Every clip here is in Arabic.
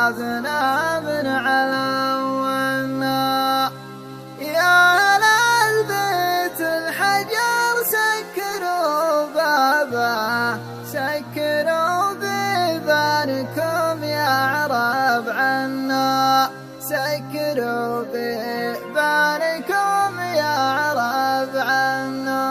صابنا من علونا. يا أهل البيت الحجر سكروا بابه، سكروا بيبانكم يا عرب عنا، سكروا بيبانكم يا عرب عنا.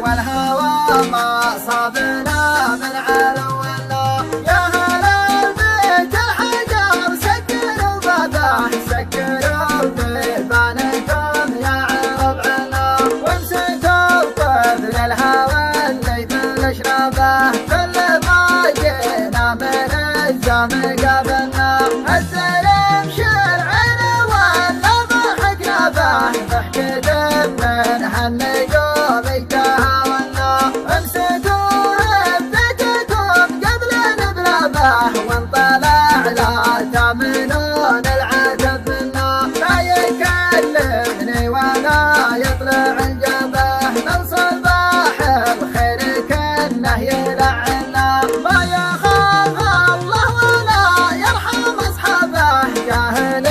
والهوى ما صابنا من علونا. يا أهل البيت الحجر سكروا بابه، سكروا بيبانكم يا عرب عنا، وامسكوا طفل الهوى اللي بالاشرابه، كل ما جينا من الزام قابلنا. السلم شرعنا ولا ضحكنا به، ضحكة من هالنجوم تهاونا. امسكوا هبتكم قبل نبلابه، وانطلع لا تامنون العتب منا. لا يكلمني ولا يطلع الجبه، من صباح بخير كنه يلعنا. ما يخاف الله ولا يرحم اصحابه، جاهل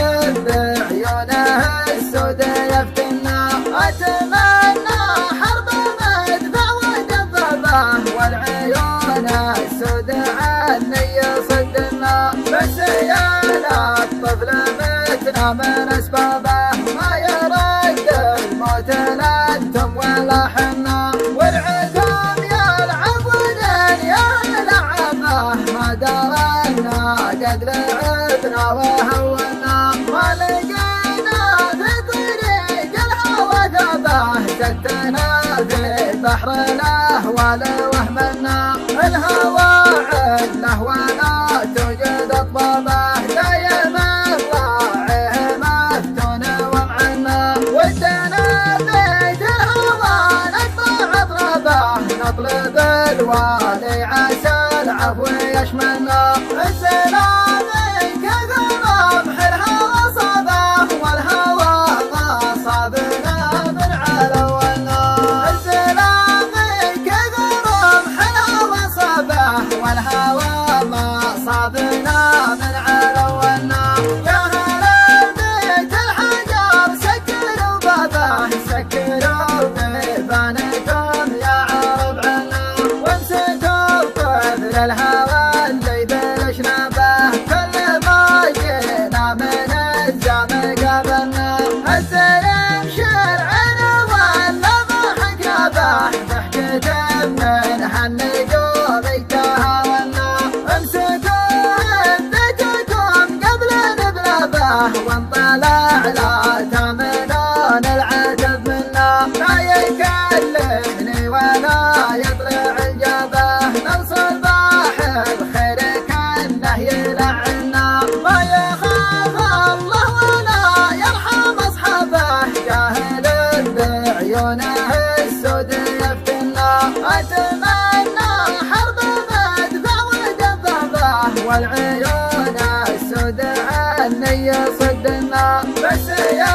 بعيونه السود يفتنا. اتمنى حرب مدفع ودبابه، والعيون السود عني يصدنا. بس يا الطفل متنا من اسبابه، ما يرد الموت لا انتم ولا حنا. والعدم يلعب ودنيا لعبه، ما درنا قد لعبنا وهونا. ما لقينا في طريق الهوى ثبه، زدتنا في بحر الاهوال وهمنا. الهوى عنه ولا توجد اطبابه، دايما راعيه مفتون ومعنا. ودنا بيت الهوى نقطع اطرابه، نطلب الوالي عسى العفو يشملنا. السلام كغرام الهوى صابه، والهوى ما صابنا من علونا. السلام كغرام الهوى صابه، والهوى ما صابنا من علونا. يا أهل البيت الحجر سكروا بابه، سكروا بيبانكم يا عرب عنا، وامسكوا طفل الهوى اللي بالاشنابه، كل ما جينا من الزام قابلنا. السلم شرعنا ولا ضحكنا به، ضحكة من هالنجوم تهاونا. امسكوا هبتكم قبل نبلابه، وانطلع لا تامنون العتب منا. لا يكلمني ولا يطلع الجبه، من صباح بخير كنه يلعنا. ما يخاف الله ولا يرحم اصحابه، جاهل بعيونه السود يفتنا. اتمنى حرب مدفع ودبابه، والعيون السود عني يصدنا. بس يا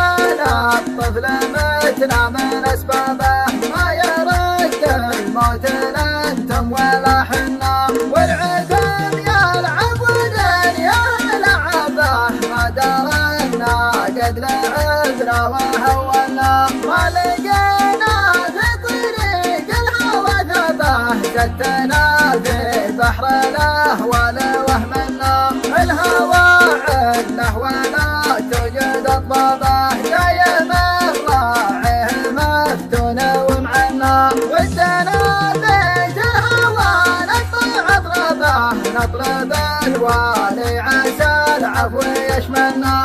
الطفل متنا من اسبابه، ما يرد الموت لا انتم ولا حنا. والعدم يلعب ودنيا لعبه، ما درنا قد لعبنا وهونا. ما لقينا في طريق الهوى ثبه، زدتنا في بحر الاهوال وهمنا. الهوى عنه ولا توجد اطبابه، دايما راعيه مفتون ومعنا. ودنا بيت الهوى نقطع اطرابه، نطلب الوالي عسى العفو يشملنا.